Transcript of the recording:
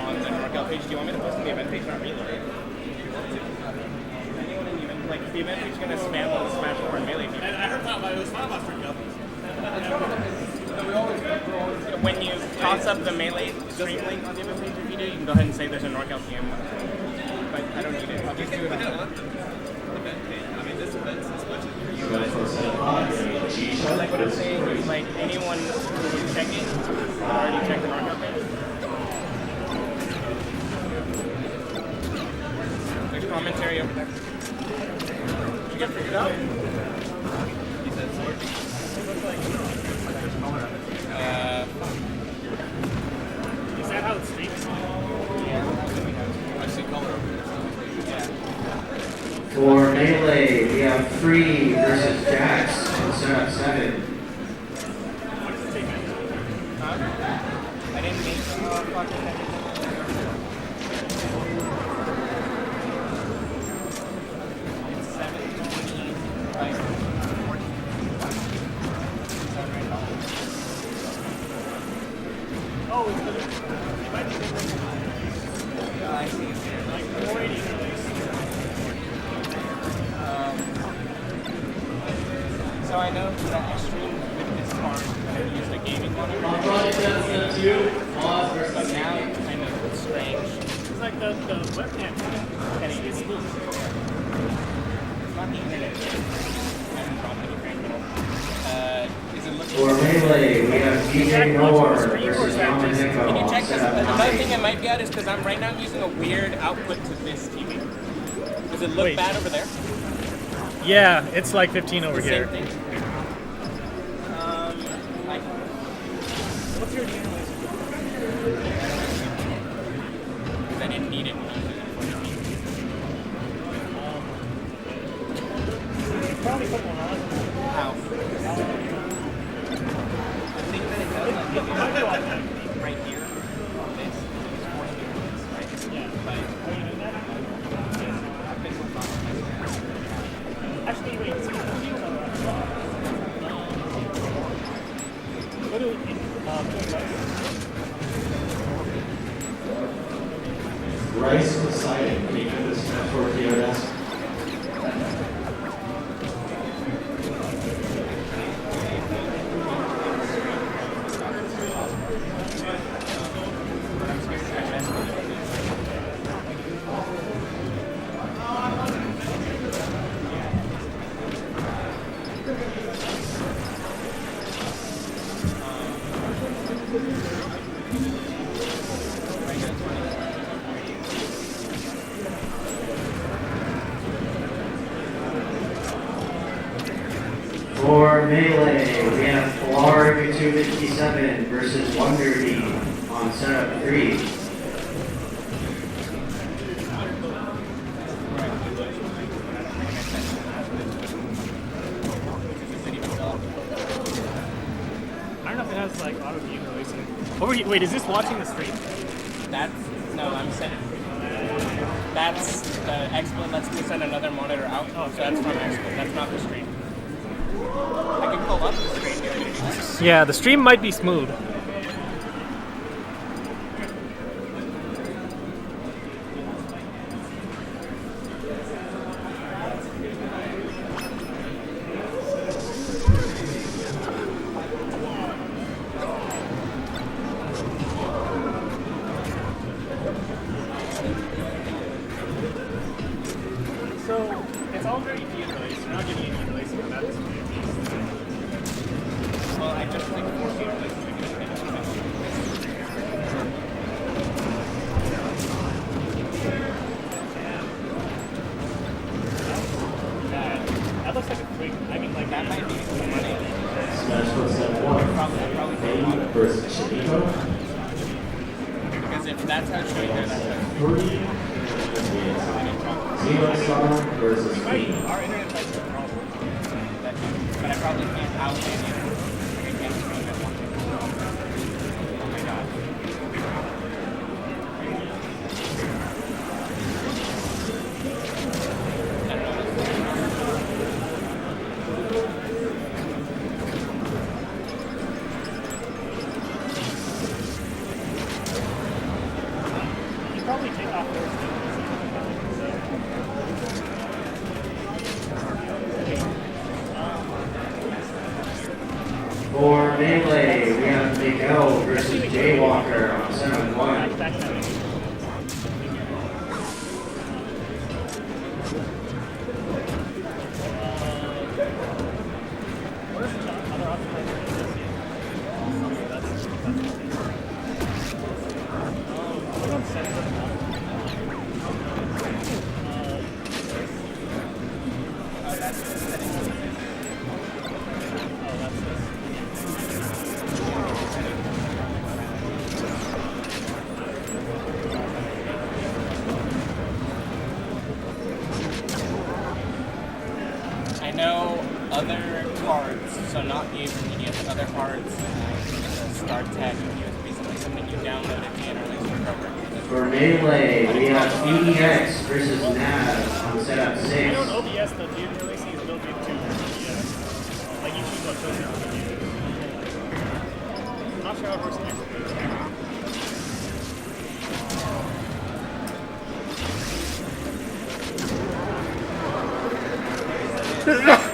on the NorCal page. Do you want me to post on the event page? Not really. Anyone in the event, like the event page is gonna spam all the Smash 4 and Melee people. And I heard it was fun about Street Cup. When you toss up the Melee stream link on the event page, if you do, you can go ahead and say there's a NorCal PM one. But I don't need it. I'll just do it on the event page. I mean, this event's as much as for you guys. So like what I'm saying is, like anyone who's checking already checked the NorCal page. There's commentary over there. Did you get figured out? He said sword. It looks like there's color on it. Is that how it streams? Yeah, I see color over there. Yeah. For Melee, we have Free versus Jax on setup 7. What does it take? I didn't mean to fucking It's 7:20, right? 14. Oh, it's the. It might be different. I see. Like 480 release. So I know that I streamed with this card and I used a gaming monitor. On Project 772, Oz But versus now it's kind of strange. It's like the webcam. And it is smooth. It's not the internet. I haven't dropped any frame at all. Is it looking For Melee, we have DJ Moore versus Can you Yamaneko check on this? setup Another thing I 9. might be at is because I'm right now using a weird output to this TV. Does it look Wait. bad over there? Yeah, it's like 15 over Same here. thing. Like, What's your deal? I didn't need it. Probably put one on. How? I think that it does like right here on this. It's 40 degrees, right? Yeah. But Are you doing that? I've been with Actually, wait. So go to Rice Poseidon, can you get this for TRS? For Melee, we have Polarg 257 versus Wonder D on setup 3. I don't know if it has like auto view releasing. Over here, wait, is this watching the stream? That's no, I'm saying that's the XSplit lets me send another monitor out. Oh, So that's from XSplit. That's not the stream. I can pull up the screen here. Yeah, the stream might be smooth. So it's all very de-released. You're not getting any releasing from that display. Well, I just like forced you to like That looks like a quick. I mean, like that might be some money. Smash Bros. 7-1. Probably Baby versus Shiniko. because if that's how it's showing there, that's how 3. Xenostar versus our Queen. internet might be a problem. but I probably can't outlet it. I can't stream it. Oh my god. I don't know. software. For Melee, we have Miguel versus Jaywalker on 7-1. I know other cards, so not the intermediate, but other cards, the Star Tech is basically something you downloaded the interlace program. For Melee, we have EDX versus Nav on setup I 6. know in OBS the dude releasing is built into OBS. Like you choose what filter you want to use. I'm not sure how it works in Xcode.